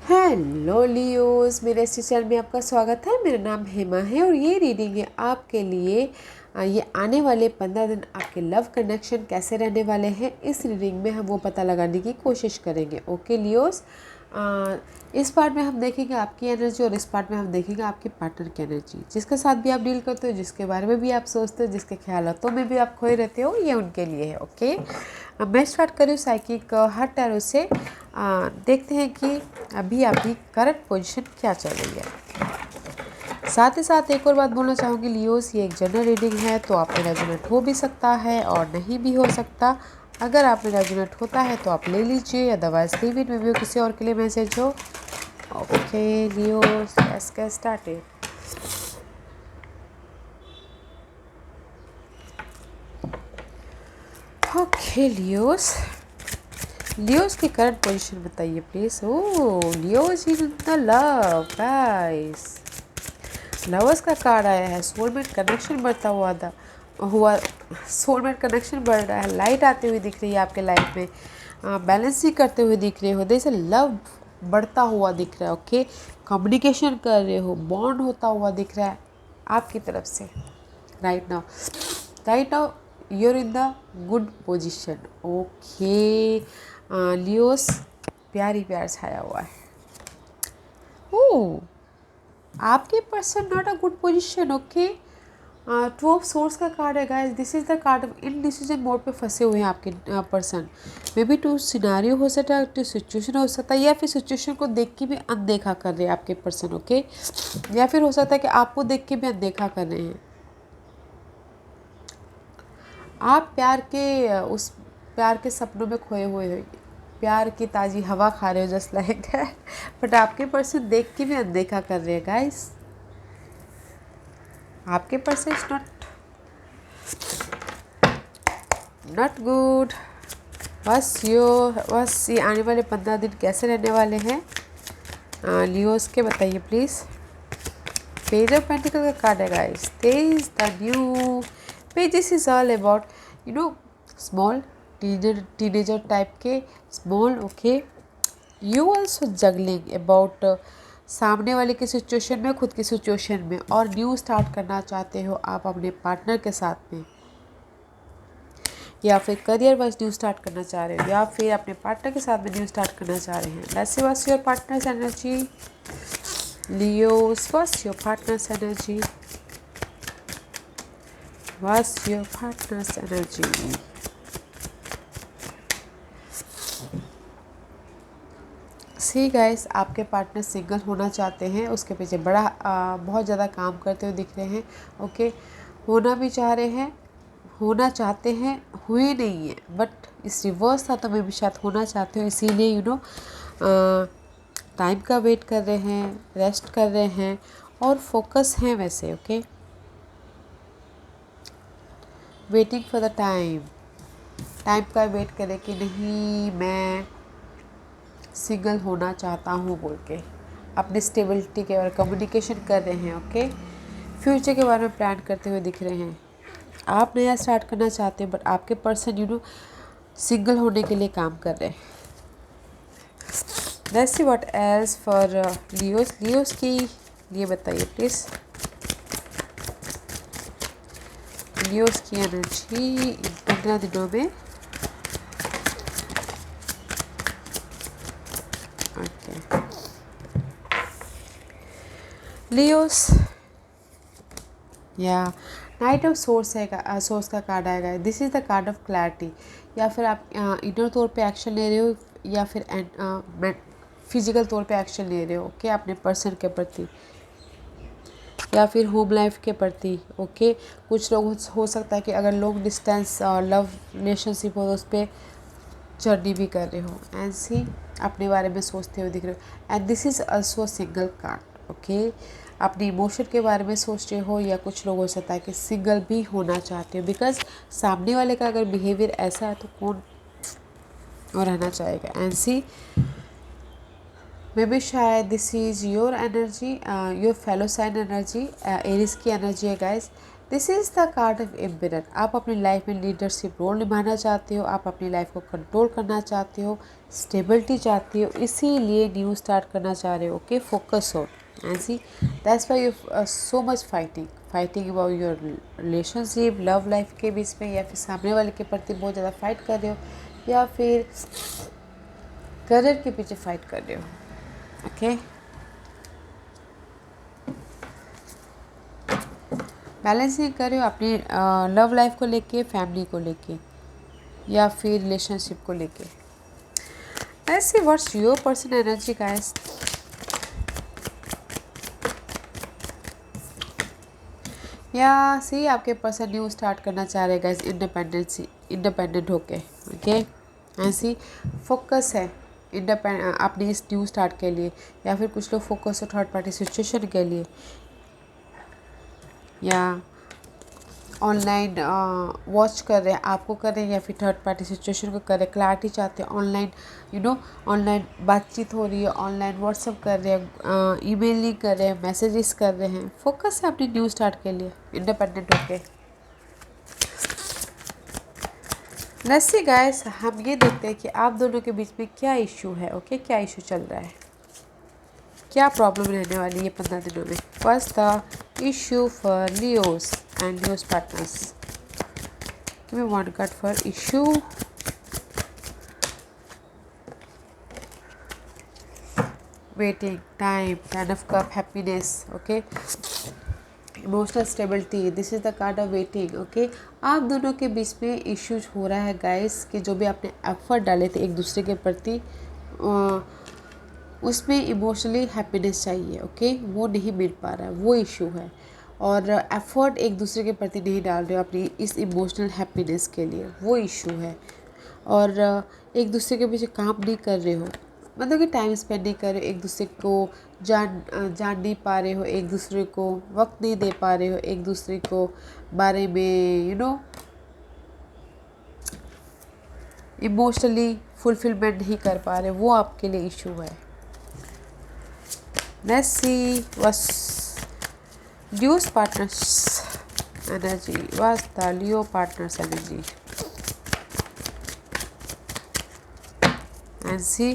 Hello Leos, मेरे इस channel में आपका स्वागत है। मेरा नाम हेमा है और ये रीडिंग है आपके लिए। ये आने वाले 15 दिन आपके लव कनेक्शन कैसे रहने वाले हैं, इस रीडिंग में हम वो पता लगाने की कोशिश करेंगे। ओके लियोस, इस पार्ट में हम देखेंगे आपकी एनर्जी और इस पार्ट में हम देखेंगे आपके पार्टनर की एनर्जी। जिसके साथ भी आप डील करते हो, जिसके बारे में भी आप सोचते हो, जिसके ख्यालों में भी आप खोए रहते हो, ये उनके लिए है। ओके, अब मैं स्टार्ट करूँ साइकिक हर टैरो से। देखते हैं कि अभी आपकी करंट पोजीशन क्या चल रही है। साथ ही साथ एक और बात बोलना चाहूँगी लियोस, ये एक जनरल रीडिंग है, तो आप में रेजोनेट हो भी सकता है और नहीं भी हो सकता। अगर आप में रेजोनेट होता है तो आप ले लीजिए, otherwise leave it, may be किसी और के लिए मैसेज हो। Okay Leos, let's get started. Okay Leos, Leos की करंट पोजीशन बताइए please. Oh, Leos in the love guys, lovers का कार्ड आया है। सोलमेट कनेक्शन बढ़ता हुआ सोलमेट कनेक्शन बढ़ रहा है। लाइट आती हुई दिख रही है आपके लाइफ में, बैलेंसिंग करते हुए दिख रहे हो, जैसे लव बढ़ता हुआ दिख रहा है। ओके, कम्युनिकेशन कर रहे हो, बॉन्ड होता हुआ दिख रहा है आपकी तरफ से। Right now you're in the good position. Okay Leos, प्यार ही प्यार छाया हुआ है। ओह, आपके person not a good position. Okay, two of swords का कार्ड है guys. This is the card in decision mode पे फंसे हुए हैं आपके person. Maybe two scenario हो सकता है, टू सिचुएशन हो सकता है, या फिर सिचुएशन को देख के भी अनदेखा कर रहे हैं आपके पर्सन। ओके, या फिर हो सकता है कि आपको देख के भी अनदेखा कर रहे हैं। आप उस प्यार के सपनों में खोए हुए हो, प्यार की ताज़ी हवा खा रहे हो जस्ट लाइक दैट, बट आपके पर्सन देख के भी अनदेखा कर रहे हैं गाइस। आपके पर्सन इज नॉट गुड। बस ये आने वाले 15 दिन कैसे रहने वाले हैं लियोस के, बताइए प्लीज़। पेज ऑफ पेंटिकल का कार्ड है guys. This the new pages is all about small teenager type के small. Okay, you also juggling about सामने वाले की सिचुएशन में, खुद की सिचुएशन में, और न्यू स्टार्ट करना चाहते हो आप अपने पार्टनर के साथ में, या फिर करियर वाइज न्यू स्टार्ट करना चाह रहे हो, या फिर अपने पार्टनर के साथ में न्यू स्टार्ट करना चाह रहे हैं। Let's see what's your partners energy Leos, what's your partners energy, what's your partners energy. See guys, आपके पार्टनर सिंगल होना चाहते हैं, उसके पीछे बहुत ज़्यादा काम करते हुए दिख रहे हैं। ओके, होना भी चाह रहे हैं, होना चाहते हैं, हुए नहीं है, बट इस रिवर्स था तो मैं भी शायद होना चाहते हो, इसीलिए टाइम का वेट कर रहे हैं, रेस्ट कर रहे हैं और फोकस हैं वैसे। Okay, waiting for the time का वेट करें कि नहीं मैं सिंगल होना चाहता हूँ बोल के अपने स्टेबिलिटी के बारे में कम्युनिकेशन कर रहे हैं। ओके, फ्यूचर के बारे में प्लान करते हुए दिख रहे हैं। आप नया स्टार्ट करना चाहते हैं, बट आपके पर्सन सिंगल होने के लिए काम कर रहे हैं। Let's see what else for Leos की लिए बताइए प्लीज। लियोस की एनर्जी इन 15 दिनों में। ओके लियोस, या नाइट ऑफ सोर्स है, सोर्स का कार्ड आएगा। This is the card of clarity. या फिर आप इनर तौर पे एक्शन ले रहे हो, या फिर फिजिकल तौर पे एक्शन ले रहे हो। ओके, अपने पर्सन के प्रति या फिर होम लाइफ के प्रति। ओके, कुछ लोग हो सकता है कि अगर लॉन्ग डिस्टेंस लव रिलेशनशिप हो तो उस पर जर्नी भी कर रहे हो, ऐसी अपने बारे में सोचते हुए दिख रहे हो। And this is also single card. Okay, अपने इमोशन के बारे में सोच रहे हो, या कुछ लोग हो सकता है कि सिंगल भी होना चाहते हो, बिकॉज सामने वाले का अगर बिहेवियर ऐसा है तो कौन और रहना चाहेगा। एंड सी मे बी शायद this is your energy, your fellow sign energy, Aries की एनर्जी है guys. This is the card of emperor. आप अपनी लाइफ में लीडरशिप रोल निभाना चाहते हो, आप अपनी लाइफ को कंट्रोल करना चाहते हो, स्टेबिलिटी चाहते हो, इसीलिए न्यू स्टार्ट करना चाह रहे हो। ओके, फोकस हो and see that's why you so much fighting about your relationship, love life के बीच में, या फिर सामने वाले के प्रति बहुत ज़्यादा फाइट कर रहे हो, या फिर करियर के पीछे फाइट कर रहे हो। ओके, बैलेंसिंग कर रहे हो अपनी लव लाइफ को लेके, फैमिली को लेके, या फिर रिलेशनशिप को लेके। ऐसे what's your person energy guys. या सी आपके पर्सन न्यू स्टार्ट करना चाह रहे गाइस, इंडिपेंडेंट होके। ओके, ऐसी फोकस है अपनी इस न्यू स्टार्ट के लिए, या फिर कुछ लोग फोकस हो थर्ड पार्टी सिचुएशन के लिए, या ऑनलाइन वॉच कर रहे हैं, आपको कर रहे हैं, या फिर थर्ड पार्टी सिचुएशन को कर रहे हैं, क्लैरिटी चाहते हैं, ऑनलाइन ऑनलाइन बातचीत हो रही है, ऑनलाइन व्हाट्सअप कर रहे हैं, ईमेलिंग कर रहे हैं, मैसेजेस कर रहे हैं। फोकस है अपनी न्यू स्टार्ट के लिए इंडिपेंडेंट होके। लेट्स सी गाइस, हम ये देखते हैं कि आप दोनों के बीच में क्या इशू है। ओके, क्या इशू चल रहा है, क्या प्रॉब्लम रहने वाली है 15 दिनों में। First the issue for Leos and Leo's partners. Give me one card for issue. Waiting, time, Ten of Cup, happiness. Okay. Emotional stability. This is the card of waiting. Okay. आप दोनों के बीच में issues हो रहा है guys, कि जो भी आपने एफर्ट डाले थे एक दूसरे के प्रति, उसमें इमोशनली हैप्पीनेस चाहिए। ओके, वो नहीं मिल पा रहा है, वो इशू है। और एफर्ट एक दूसरे के प्रति नहीं डाल रहे हो अपनी इस इमोशनल हैप्पीनेस के लिए, वो इशू है। और एक दूसरे के पीछे काम नहीं कर रहे हो, मतलब कि टाइम स्पेंड नहीं कर रहे हो, एक दूसरे को जान नहीं पा रहे हो, एक दूसरे को वक्त नहीं दे पा रहे हो, एक दूसरे को बारे में इमोशनली फुलफिलमेंट नहीं कर पा रहे, वो आपके लिए इशू है। Let's see what's Leo's partners energy. What's the Leo partners energy? And see,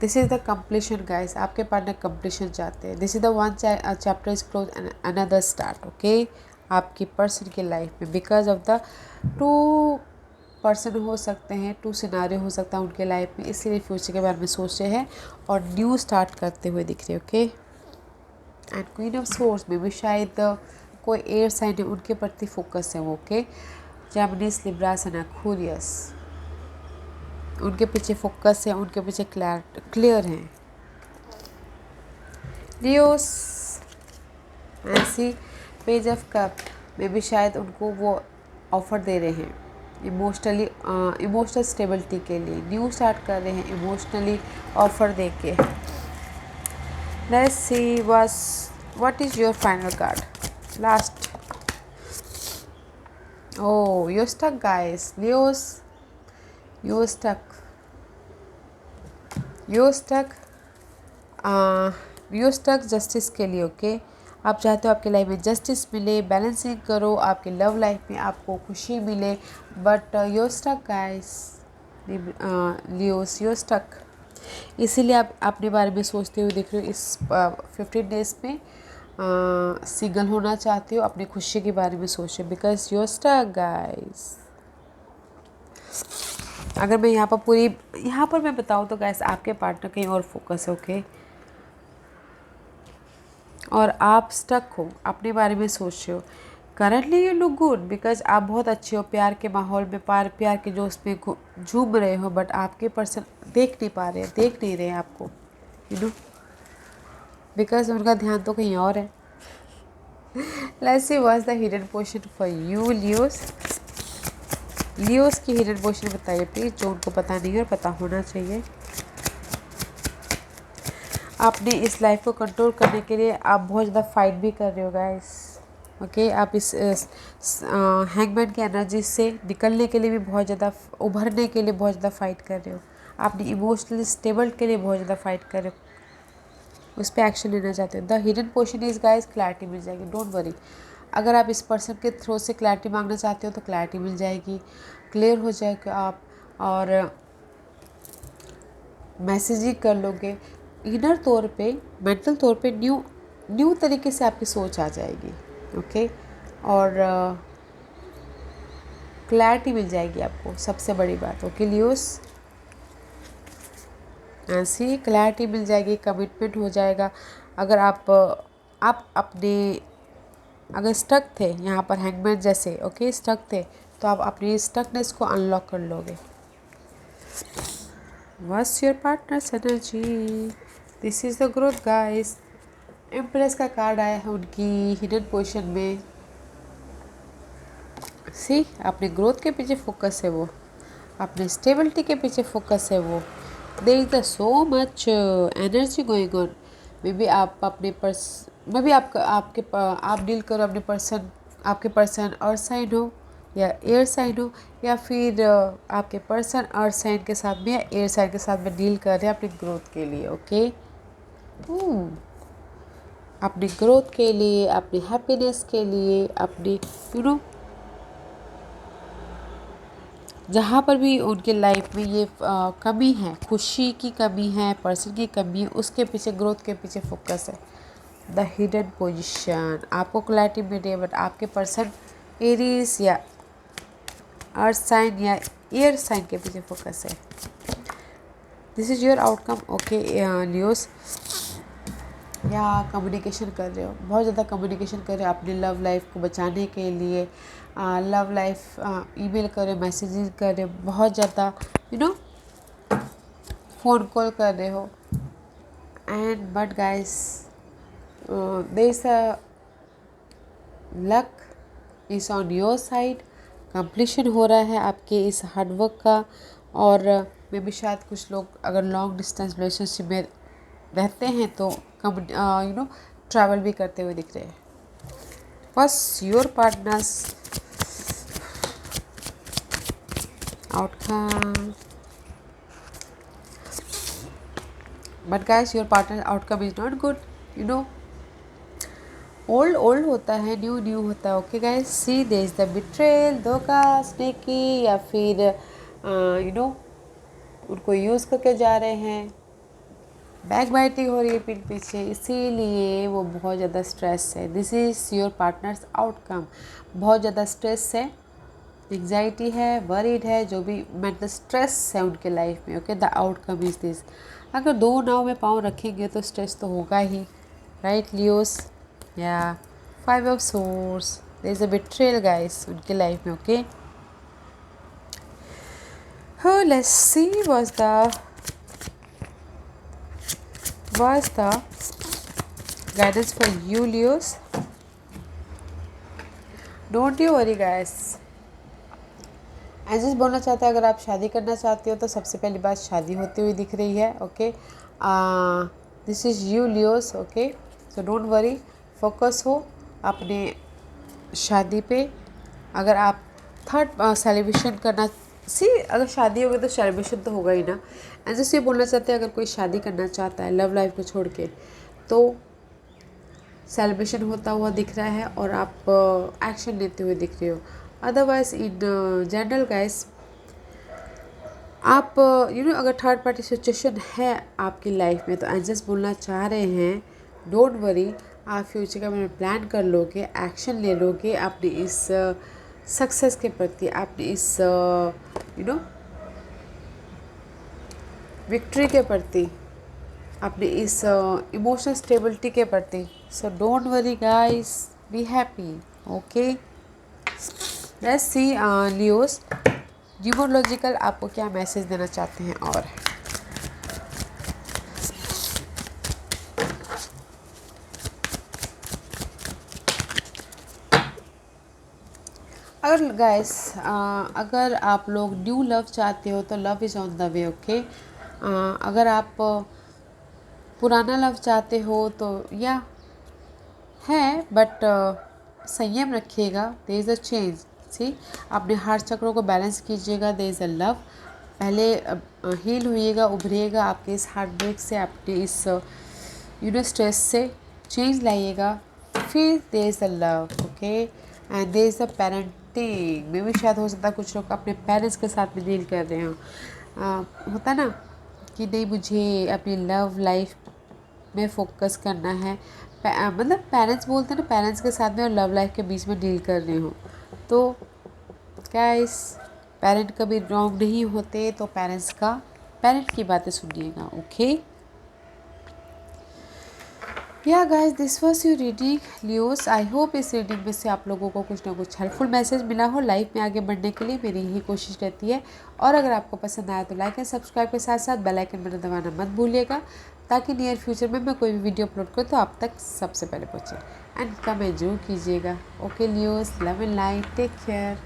this is the completion guys. आपके पार्टनर completion चाहते हैं। This is the one chapter is closed and another start. Okay, आपकी person की life में because of the two person हो सकते हैं, to scenario हो सकता है उनके लाइफ में, इसीलिए फ्यूचर के बारे में सोच रहे हैं और न्यू स्टार्ट करते हुए दिख रहे हैं। Okay, and queen of source में भी शायद कोई एयर साइन है, उनके प्रति फोकस है वो। ओके, जेमिनीज, लिब्रास एंड एक्वेरियस, उनके पीछे फोकस है, उनके पीछे क्लियर है। लियोस ऐसी पेज ऑफ कप में भी शायद उनको वो ऑफर दे रहे हैं इमोशनल स्टेबिलिटी के लिए, न्यू स्टार्ट कर रहे हैं इमोशनली ऑफर दे के। Let's see what is your final card. Last. Oh, you're stuck guys. Leos, you're stuck. You're stuck. You're stuck justice के लिए। ओके, आप चाहते हो आपके लाइफ में जस्टिस मिले, बैलेंसिंग करो, आपके लव लाइफ में आपको खुशी मिले, but you're stuck guys. Leos, you're stuck. इसीलिए आप अपने बारे में सोचते हुए देख रहे हो इस 15 डेज में सिंगल होना चाहते हो, अपनी खुशी के बारे में सोच रहे हो, because you are stuck guys. अगर मैं यहाँ पर मैं बताऊँ तो गाइस आपके पार्टनर कहीं और फोकस है। ओके, और आप स्टक हो, अपने बारे में सोच रहे हो। Currently you look good because आप बहुत अच्छे हो, प्यार के माहौल में प्यार के जोश में झूम रहे हो, बट आपके पर्सन देख नहीं रहे आपको, बिकॉज उनका ध्यान तो कहीं और है। Let's see what's the hidden portion for you Leos. Leos की हिडन पोर्शन बताइए प्लीज, जो उनको पता नहीं है और पता होना चाहिए। आपने इस लाइफ को कंट्रोल करने के लिए आप बहुत ज़्यादा फाइट भी कर रहे हो गाइस। ओके, आप इस हैंगमैन की एनर्जी से निकलने के लिए भी बहुत ज़्यादा, उभरने के लिए बहुत ज़्यादा फाइट कर रहे हो। आपने इमोशनली स्टेबल के लिए बहुत ज़्यादा फाइट कर रहे हो, उस पर एक्शन लेना चाहते हो। The hidden portion is guys, clarity मिल जाएगी, डोंट वरी। अगर आप इस पर्सन के थ्रू से क्लैरिटी मांगना चाहते हो तो क्लैरिटी मिल जाएगी, क्लियर हो जाएगा आप, और मैसेज ही कर लोगे। इनर तौर पे, मेंटल तौर पे न्यू तरीके से आपकी सोच आ जाएगी, ओके। और क्लैरिटी मिल जाएगी आपको, सबसे बड़ी बात, ओके लियोस। ऐसी क्लैरिटी मिल जाएगी, कमिटमेंट हो जाएगा। अगर आप अपने अगर स्टक थे यहाँ पर हैंगमैन जैसे, ओके, स्टक थे, तो आप अपनी स्टकनेस को अनलॉक कर लोगे। What's your partner's energy? This is the growth guys. Empress का कार्ड आया है उनकी हिडन पोजीशन में। सी, अपने ग्रोथ के पीछे फोकस है वो, अपने स्टेबिलिटी के पीछे फोकस है वो। There is so much energy going on. Maybe आप अपने आप डील करो अपने पर्सन, आपके पर्सन अर्थ साइन हो या एयर साइन हो, या फिर आपके पर्सन अर्थ साइन के साथ में या एयर साइन के साथ में डील कर रहे हैं अपनी ग्रोथ के लिए, ओके। अपनी ग्रोथ के लिए, अपनी हैप्पीनेस के लिए, अपनी जहाँ पर भी उनके लाइफ में ये कमी है, खुशी की कमी है, पर्सन की कमी है, उसके पीछे, ग्रोथ के पीछे फोकस है। द हिडन पोजीशन, आपको क्लैरिटी मिले, बट आपके पर्सन एरीज या अर्थ साइन या एयर साइन के पीछे फोकस है। This is your outcome, okay Leos. या कम्युनिकेशन कर रहे हो, बहुत ज़्यादा कम्युनिकेशन कर रहे हो अपनी लव लाइफ को बचाने के लिए। लव लाइफ ईमेल कर रहे हो, मैसेजेस कर रहे हो, बहुत ज़्यादा फ़ोन कॉल कर रहे हो। And but guys, there is a luck is on your side. Completion हो रहा है आपके इस हार्डवर्क का। और मे भी शायद कुछ लोग अगर लॉन्ग डिस्टेंस रिलेशनशिप में रहते हैं तो ट्रैवल भी करते हुए दिख रहे हैं। बस your partner's outcome, but guys your partner outcome is not good. Old होता है, न्यू होता है, okay guys. See, there is the betrayal, धोखा, स्नेकी, या फिर उनको यूज़ करके जा रहे हैं, बैक बाइटिंग हो रही है पीठ पीछे, इसीलिए वो बहुत ज़्यादा स्ट्रेस है। This is your partner's outcome. बहुत ज़्यादा स्ट्रेस है, एग्जाइटी है, वरीड है, जो भी मेंटल स्ट्रेस है उनके लाइफ में, okay. The outcome is this. अगर दो नाव में पाँव रखेंगे तो स्ट्रेस तो होगा ही, राइट लियोस। या 5 of swords, there is a betrayal guys उनके लाइफ में, okay. Let's see what's the guidance for you Leos. Don't you worry guys. एजेस बोलना चाहता है, अगर आप शादी करना चाहते हो तो सबसे पहली बात शादी होती हुई दिख रही है, okay. This is you Leos, okay. So don't worry, focus हो अपने शादी पे। अगर आप थर्ड सेलिब्रेशन करना, अगर शादी होगी तो सेलिब्रेशन तो होगा ही ना। एजेस ये बोलना चाहते हैं, अगर कोई शादी करना चाहता है लव लाइफ को छोड़ के, तो सेलिब्रेशन होता हुआ दिख रहा है और आप एक्शन लेते हुए दिख रहे हो। अदरवाइज इन जनरल गाइस, आप अगर थर्ड पार्टी सिचुएशन है आपकी लाइफ में, तो एजेस बोलना चाह रहे हैं, डोंट वरी, आप फ्यूचर का मैंने प्लान कर लोगे, एक्शन ले लोगे अपनी इस सक्सेस के प्रति, अपनी इस विक्ट्री के प्रति, अपनी इस इमोशनल स्टेबिलिटी के प्रति। So don't worry guys, be happy, okay. Let's C Leos, numerological आपको क्या मैसेज देना चाहते हैं। और अगर गाइस, अगर आप लोग न्यू लव चाहते हो तो love is on the way, okay. अगर आप पुराना लव चाहते हो तो या है, बट संयम रखिएगा, देयर इज़ अ चेंज। सी, अपने हार्ट चक्रों को बैलेंस कीजिएगा, देयर इज़ अ लव। पहले हील होइएगा, उभरिएगा आपके इस हार्ट ब्रेक से, आपके इस स्ट्रेस से चेंज लाइएगा, फिर there is a love, okay. And there is the parenting में भी शायद हो सकता है कुछ लोग अपने पेरेंट्स के साथ में डील कर रहे हो। होता ना कि नहीं मुझे अपनी लव लाइफ में फोकस करना है, मतलब पेरेंट्स बोलते हैं ना, पेरेंट्स के साथ में और लव लाइफ के बीच में डील कर रहे हो। तो गाइस, पेरेंट कभी रॉन्ग नहीं होते, तो पेरेंट की बातें सुनिएगा। ओके या guys, this was your reading Leos. I hope इस रीडिंग में से आप लोगों को कुछ ना कुछ हेल्पफुल मैसेज मिला हो। लाइफ में आगे बढ़ने के लिए मेरी यही कोशिश रहती है। और अगर आपको पसंद आया तो लाइक एंड सब्सक्राइब के साथ साथ बेल आइकन बटन दबाना मत भूलिएगा, ताकि नियर फ्यूचर में मैं कोई भी वीडियो अपलोड करूँ तो आप तक सबसे पहले पहुँचे। एंड कमेंट जरूर कीजिएगा। Okay Leos, love and light, take care.